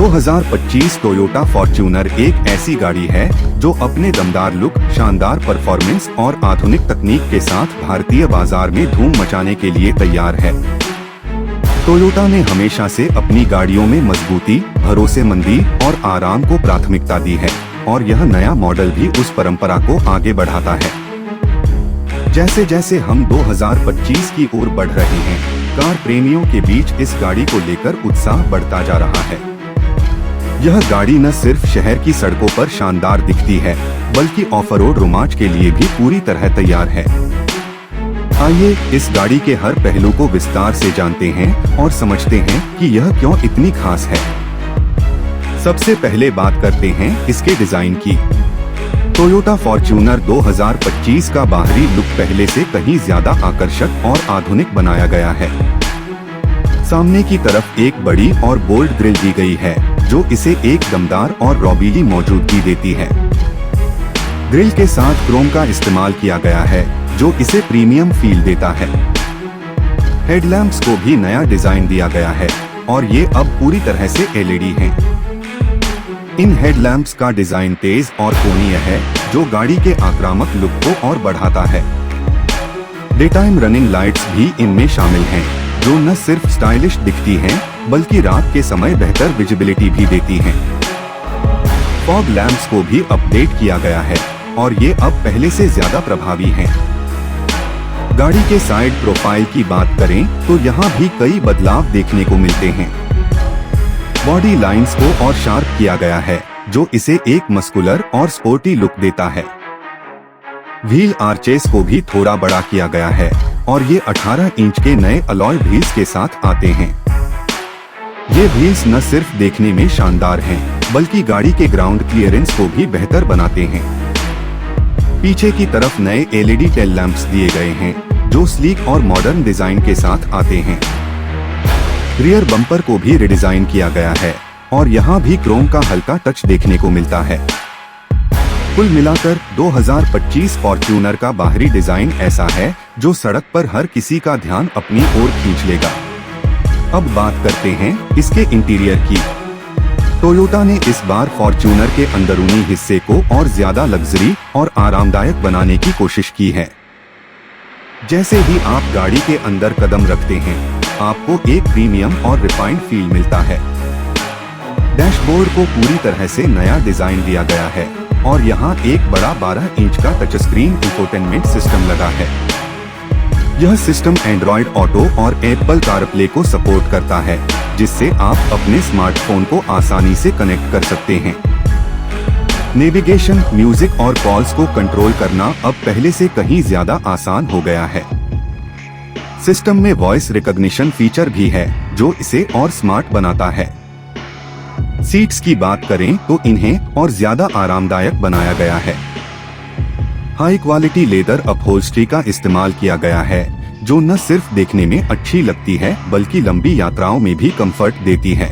2025 Toyota Fortuner एक ऐसी गाड़ी है जो अपने दमदार लुक, शानदार परफॉर्मेंस और आधुनिक तकनीक के साथ भारतीय बाजार में धूम मचाने के लिए तैयार है। टोयोटा ने हमेशा से अपनी गाड़ियों में मजबूती, भरोसेमंदी और आराम को प्राथमिकता दी है और यह नया मॉडल भी उस परंपरा को आगे बढ़ाता है। जैसे जैसे हम 2025 की ओर बढ़ रहे हैं, कार प्रेमियों के बीच इस गाड़ी को लेकर उत्साह बढ़ता जा रहा है। यह गाड़ी न सिर्फ शहर की सड़कों पर शानदार दिखती है, बल्कि ऑफ रोड रोमांच के लिए भी पूरी तरह तैयार है। आइए इस गाड़ी के हर पहलू को विस्तार से जानते हैं और समझते हैं कि यह क्यों इतनी खास है। सबसे पहले बात करते हैं इसके डिजाइन की। टोयोटा फॉर्च्यूनर 2025 का बाहरी लुक पहले से कहीं ज्यादा आकर्षक और आधुनिक बनाया गया है। सामने की तरफ एक बड़ी और बोल्ड ग्रिल दी गई है, जो इसे एक दमदार और रौबीली मौजूदगी देती है। ग्रिल के साथ क्रोम का इस्तेमाल किया गया है, जो इसे प्रीमियम फील देता है। हेडलैम्प्स को भी नया डिजाइन दिया गया है और ये अब पूरी तरह से एलईडी हैं। इन हेडलैम्प्स का डिजाइन तेज और कोणीय है, जो गाड़ी के आक्रामक लुक को और बढ़ाता है। डे टाइम रनिंग लाइट्स भी इनमें शामिल हैं, जो न सिर्फ स्टाइलिश दिखती हैं, बल्कि रात के समय बेहतर विजिबिलिटी भी देती हैं। फॉग लैंप्स को भी अपडेट किया गया है और ये अब पहले से ज्यादा प्रभावी हैं। गाड़ी के साइड प्रोफाइल की बात करें तो यहाँ भी कई बदलाव देखने को मिलते हैं। बॉडी लाइंस को और शार्प किया गया है, जो इसे एक मस्कुलर और स्पोर्टी लुक देता है। व्हील आर्चेस को भी थोड़ा बड़ा किया गया है और ये 18 इंच के नए अलॉय व्हील्स के साथ आते हैं। ये व्हील्स न सिर्फ देखने में शानदार हैं, बल्कि गाड़ी के ग्राउंड क्लियरेंस को भी बेहतर बनाते हैं। पीछे की तरफ नए एलईडी टेल लैंप्स दिए गए हैं, जो स्लीक और मॉडर्न डिजाइन के साथ आते हैं। रियर बम्पर को भी रिडिजाइन किया गया है और यहाँ भी क्रोम का हल्का टच देखने को मिलता है। कुल मिलाकर 2025 फॉर्च्यूनर का बाहरी डिजाइन ऐसा है जो सड़क पर हर किसी का ध्यान अपनी ओर खींच लेगा। अब बात करते हैं इसके इंटीरियर की। टोयोटा ने इस बार फॉर्च्यूनर के अंदरूनी हिस्से को और ज्यादा लग्जरी और आरामदायक बनाने की कोशिश की है। जैसे ही आप गाड़ी के अंदर कदम रखते हैं, आपको एक प्रीमियम और रिफाइंड फील मिलता है। डैशबोर्ड को पूरी तरह से नया डिजाइन दिया गया है और यहाँ एक बड़ा 12 इंच का टच स्क्रीन इंफोटेनमेंट सिस्टम लगा है। यह सिस्टम एंड्रॉयड ऑटो और एप्पल कारप्ले को सपोर्ट करता है, जिससे आप अपने स्मार्टफोन को आसानी से कनेक्ट कर सकते हैं। नेविगेशन, म्यूजिक और कॉल्स को कंट्रोल करना अब पहले से कहीं ज्यादा आसान हो गया है। सिस्टम में वॉइस रिकॉग्निशन फीचर भी है, जो इसे और स्मार्ट बनाता है। सीट्स की बात करें तो इन्हें और ज्यादा आरामदायक बनाया गया है। हाई क्वालिटी लेदर अपहोल्स्ट्री का इस्तेमाल किया गया है, जो न सिर्फ देखने में अच्छी लगती है, बल्कि लंबी यात्राओं में भी कंफर्ट देती है।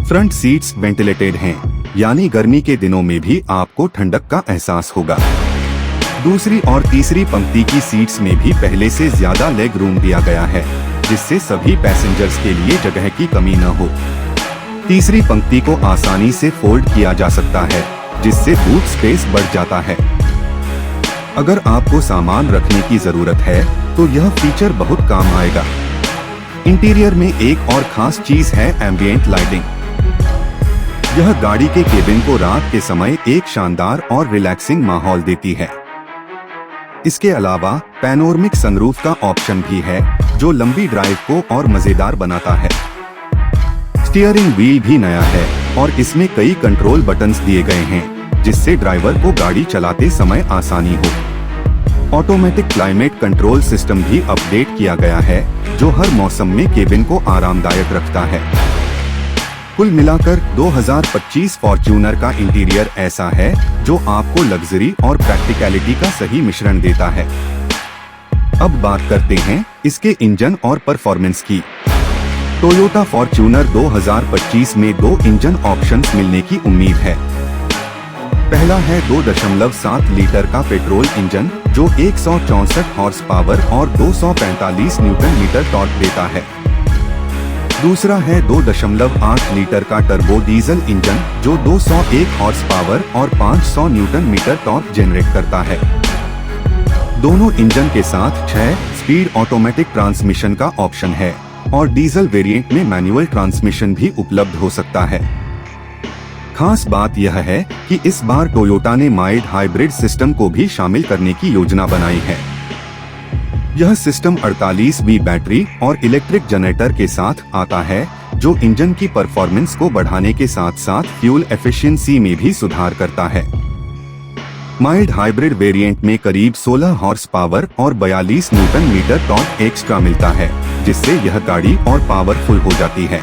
फ्रंट सीट्स वेंटिलेटेड हैं, यानी गर्मी के दिनों में भी आपको ठंडक का एहसास होगा। दूसरी और तीसरी पंक्ति की सीट्स में भी पहले से ज्यादा लेग रूम दिया गया है, जिससे सभी पैसेंजर्स के लिए जगह की कमी न हो। तीसरी पंक्ति को आसानी से फोल्ड किया जा सकता है, जिससे बूट स्पेस बढ़ जाता है। अगर आपको सामान रखने की जरूरत है तो यह फीचर बहुत काम आएगा। इंटीरियर में एक और खास चीज है एम्बिएंट लाइटिंग। यह गाड़ी के केबिन को रात के समय एक शानदार और रिलैक्सिंग माहौल देती है। इसके अलावा पैनोरमिक सनरूफ का ऑप्शन भी है, जो लंबी ड्राइव को और मजेदार बनाता है। स्टीयरिंग व्हील भी नया है और इसमें कई कंट्रोल बटन्स दिए गए हैं, जिससे ड्राइवर को गाड़ी चलाते समय आसानी हो। ऑटोमेटिक क्लाइमेट कंट्रोल सिस्टम भी अपडेट किया गया है, जो हर मौसम में केबिन को आरामदायक रखता है। कुल मिलाकर 2025 फॉर्च्यूनर का इंटीरियर ऐसा है जो आपको लग्जरी और प्रैक्टिकलिटी का सही मिश्रण देता है। अब बात करते हैं इसके इंजन और परफॉर्मेंस की। टोयोटा फॉर्च्यूनर 2025 में 2 इंजन ऑप्शंस मिलने की उम्मीद है। पहला है 2.7 लीटर का पेट्रोल इंजन, जो 164 हॉर्स पावर और 245 न्यूटन मीटर टॉर्क देता है। दूसरा है 2.8 लीटर का टर्बो डीजल इंजन जो 201 हॉर्स पावर और 500 न्यूटन मीटर टॉर्क जनरेट करता है। दोनों इंजन के साथ 6 स्पीड ऑटोमेटिक ट्रांसमिशन का ऑप्शन है और डीजल वेरिएंट में मैनुअल ट्रांसमिशन भी उपलब्ध हो सकता है। खास बात यह है कि इस बार टोयोटा ने माइल्ड हाइब्रिड सिस्टम को भी शामिल करने की योजना बनाई है। यह सिस्टम 48V बैटरी और इलेक्ट्रिक जनरेटर के साथ आता है जो इंजन की परफॉर्मेंस को बढ़ाने के साथ साथ फ्यूल एफिशिएंसी में भी सुधार करता है। माइल्ड हाइब्रिड वेरिएंट में करीब 16 हॉर्स पावर और 42 न्यूटन मीटर टॉर्क एक्स्ट्रा मिलता है, जिससे यह गाड़ी और पावरफुल हो जाती है।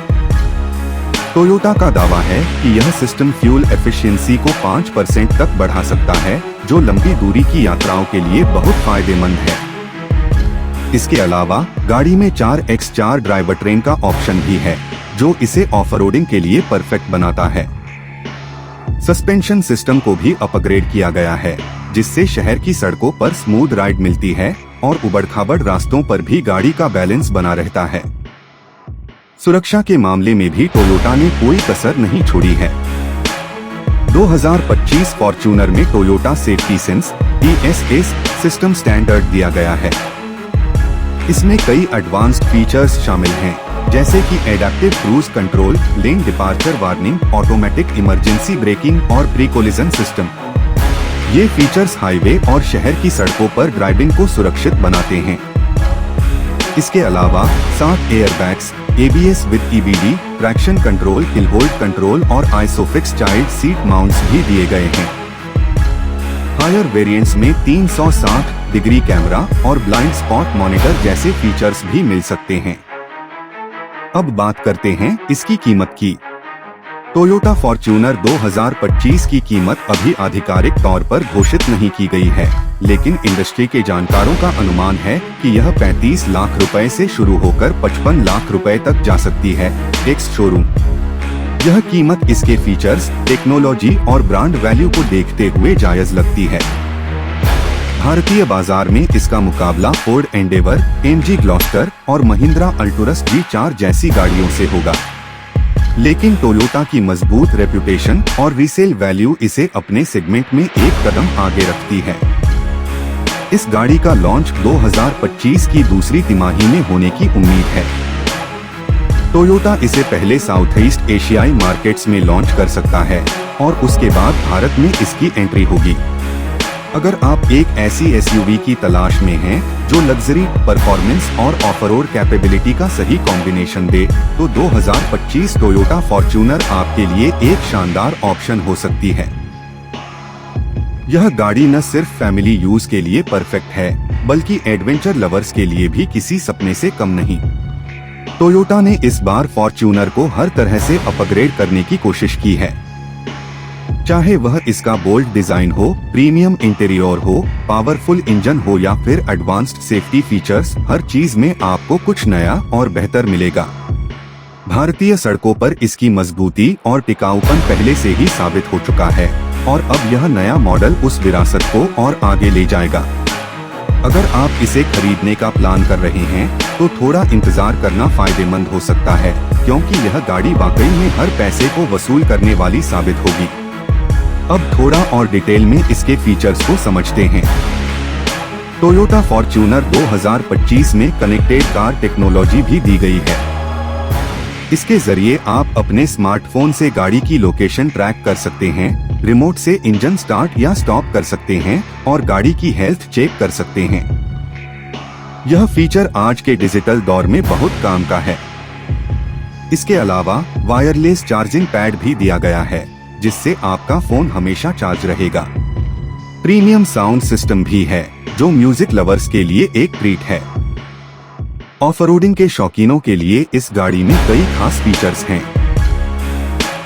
टोयोटा का दावा है कि यह सिस्टम फ्यूल एफिशिएंसी को 5% तक बढ़ा सकता है, जो लंबी दूरी की यात्राओं के लिए बहुत फायदेमंद है। इसके अलावा गाड़ी में 4x4 ड्राइवर ट्रेन का ऑप्शन भी है, जो इसे ऑफ रोडिंग के लिए परफेक्ट बनाता है। सस्पेंशन सिस्टम को भी अपग्रेड किया गया है, जिससे शहर की सड़कों पर स्मूथ राइड मिलती है और उबड़-खाबड़ रास्तों पर भी गाड़ी का बैलेंस बना रहता है। सुरक्षा के मामले में भी टोयोटा ने कोई कसर नहीं छोड़ी है। 2025 फॉर्च्यूनर में Toyota safety sense (TSS) system standard दिया गया है। इसमें कई एडवांस्ड फीचर्स शामिल हैं, जैसे कि adaptive cruise control, lane departure warning, automatic emergency breaking और प्री कोलिजन सिस्टम। ये फीचर्स हाईवे और शहर की सड़कों पर ड्राइविंग को सुरक्षित बनाते हैं। इसके अलावा 7 airbags, ABS with EBD, traction control, hill hold control और आइसोफिक्स चाइल्ड सीट माउंट्स भी दिए गए हैं। हायर वेरिएंट्स में 360 डिग्री कैमरा और ब्लाइंड स्पॉट मॉनिटर जैसे फीचर्स भी मिल सकते हैं। अब बात करते हैं इसकी कीमत की। टोयोटा फॉर्च्यूनर 2025 की कीमत अभी आधिकारिक तौर पर घोषित नहीं की गई है, लेकिन इंडस्ट्री के जानकारों का अनुमान है कि यह 35 लाख रुपए से शुरू होकर 55 लाख रुपए तक जा सकती है एक्स शोरूम। यह कीमत इसके फीचर्स, टेक्नोलॉजी और ब्रांड वैल्यू को देखते हुए जायज लगती है। भारतीय बाजार में इसका मुकाबला फोर्ड एंडेवर, MG ग्लॉस्टर और महिंद्रा अल्टुरस G4 जैसी गाड़ियों से होगा, लेकिन टोयोटा की मजबूत रेप्यूटेशन और रीसेल वैल्यू इसे अपने सेगमेंट में एक कदम आगे रखती है। इस गाड़ी का लॉन्च 2025 की दूसरी तिमाही में होने की उम्मीद है। टोयोटा इसे पहले साउथ ईस्ट एशियाई मार्केट्स में लॉन्च कर सकता है और उसके बाद भारत में इसकी एंट्री होगी। अगर आप एक ऐसी SUV की तलाश में हैं जो लग्जरी, परफॉर्मेंस और ऑफ-रोड कैपेबिलिटी का सही कॉम्बिनेशन दे, तो 2025 टोयोटा फॉर्च्यूनर आपके लिए एक शानदार ऑप्शन हो सकती है। यह गाड़ी न सिर्फ फैमिली यूज के लिए परफेक्ट है, बल्कि एडवेंचर लवर्स के लिए भी किसी सपने से कम नहीं। टोयोटा ने इस बार फॉर्च्यूनर को हर तरह से अपग्रेड करने की कोशिश की है, चाहे वह इसका बोल्ड डिजाइन हो, प्रीमियम इंटीरियर हो, पावरफुल इंजन हो या फिर एडवांस्ड सेफ्टी फीचर्स, हर चीज में आपको कुछ नया और बेहतर मिलेगा। भारतीय सड़कों पर इसकी मजबूती और टिकाऊपन पहले से ही साबित हो चुका है और अब यह नया मॉडल उस विरासत को और आगे ले जाएगा। अगर आप इसे खरीदने का प्लान कर रहे हैं तो थोड़ा इंतजार करना फायदेमंद हो सकता है, क्योंकि यह गाड़ी वाकई में हर पैसे को वसूल करने वाली साबित होगी। अब थोड़ा और डिटेल में इसके फीचर्स को समझते हैं। टोयोटा फॉर्च्यूनर 2025 में कनेक्टेड कार टेक्नोलॉजी भी दी गई है। इसके जरिए आप अपने स्मार्टफोन से गाड़ी की लोकेशन ट्रैक कर सकते हैं, रिमोट से इंजन स्टार्ट या स्टॉप कर सकते हैं और गाड़ी की हेल्थ चेक कर सकते हैं। यह फीचर आज के डिजिटल दौर में बहुत काम का है। इसके अलावा वायरलेस चार्जिंग पैड भी दिया गया है, जिससे आपका फोन हमेशा चार्ज रहेगा। प्रीमियम साउंड सिस्टम भी है, जो म्यूजिक लवर्स के लिए एक ट्रीट है। ऑफ-रोडिंग के शौकीनों के लिए इस गाड़ी में कई खास फीचर्स हैं।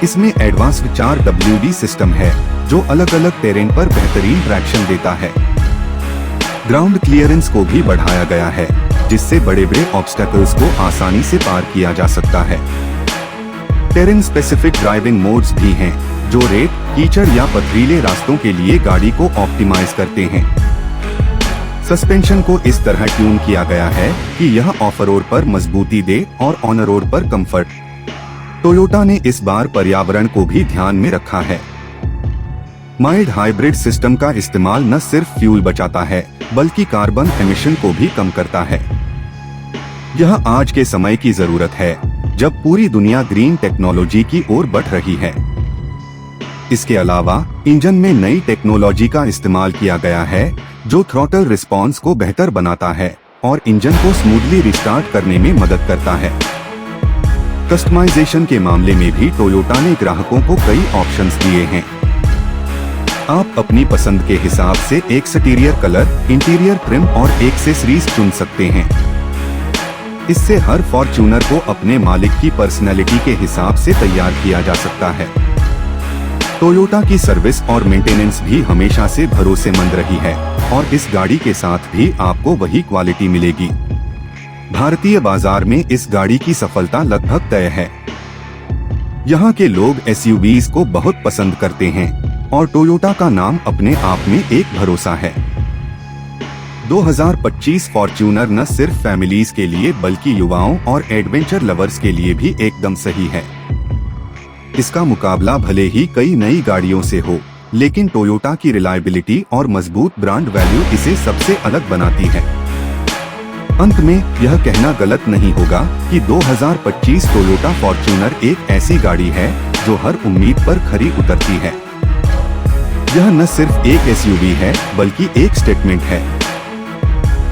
इसमें एडवांस्ड 4WD सिस्टम है, जो अलग अलग टेरेन पर बेहतरीन ट्रैक्शन देता है। ग्राउंड क्लियरेंस को भी बढ़ाया गया है, जिससे बड़े-बड़े ऑब्स्टेकल्स को आसानी से पार किया जा सकता है। टेरेन स्पेसिफिक ड्राइविंग मोड्स भी हैं, जो रेत, कीचड़ या पथरीले रास्तों के लिए गाड़ी को ऑप्टिमाइज करते हैं। सस्पेंशन को इस तरह ट्यून किया गया है कि यह ऑफ रोड पर मजबूती दे और ऑन रोड पर कंफर्ट। टोयोटा ने इस बार पर्यावरण को भी ध्यान में रखा है। माइल्ड हाइब्रिड सिस्टम का इस्तेमाल न सिर्फ फ्यूल बचाता है बल्कि कार्बन एमिशन को भी कम करता है। यह आज के समय की जरूरत है जब पूरी दुनिया ग्रीन टेक्नोलॉजी की ओर बढ़ रही है। इसके अलावा इंजन में नई टेक्नोलॉजी का इस्तेमाल किया गया है जो थ्रॉटल रिस्पॉन्स को बेहतर बनाता है और इंजन को स्मूथली रिस्टार्ट करने में मदद करता है। कस्टमाइजेशन के मामले में भी टोयोटा ने ग्राहकों को कई ऑप्शंस दिए हैं। आप अपनी पसंद के हिसाब से एक एक्सटीरियर कलर, इंटीरियर ट्रिम और एक्सेसरीज चुन सकते हैं। इससे हर फॉर्च्यूनर को अपने मालिक की पर्सनैलिटी के हिसाब से तैयार किया जा सकता है। टोयोटा की सर्विस और मेंटेनेंस भी हमेशा से भरोसेमंद रही है और इस गाड़ी के साथ भी आपको वही क्वालिटी मिलेगी। भारतीय बाजार में इस गाड़ी की सफलता लगभग तय है। यहाँ के लोग एसयूवीज को बहुत पसंद करते हैं और टोयोटा का नाम अपने आप में एक भरोसा है। 2025 फॉर्च्यूनर न सिर्फ फैमिलीज के लिए बल्कि युवाओं और एडवेंचर लवर्स के लिए भी एकदम सही है। इसका मुकाबला भले ही कई नई गाड़ियों से हो, लेकिन टोयोटा की रिलायबिलिटी और मजबूत ब्रांड वैल्यू इसे सबसे अलग बनाती है। अंत में यह कहना गलत नहीं होगा कि 2025 टोयोटा फॉर्च्यूनर एक ऐसी गाड़ी है जो हर उम्मीद पर खरी उतरती है। यह न सिर्फ एक एसयूवी है बल्कि एक स्टेटमेंट है।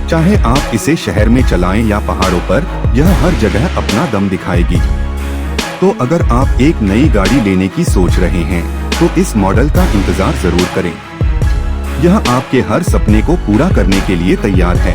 चाहे आप इसे शहर में चलाएं या पहाड़ों पर, यह हर जगह अपना दम दिखाएगी। तो अगर आप एक नई गाड़ी लेने की सोच रहे हैं तो इस मॉडल का इंतजार जरूर करें। यह आपके हर सपने को पूरा करने के लिए तैयार है।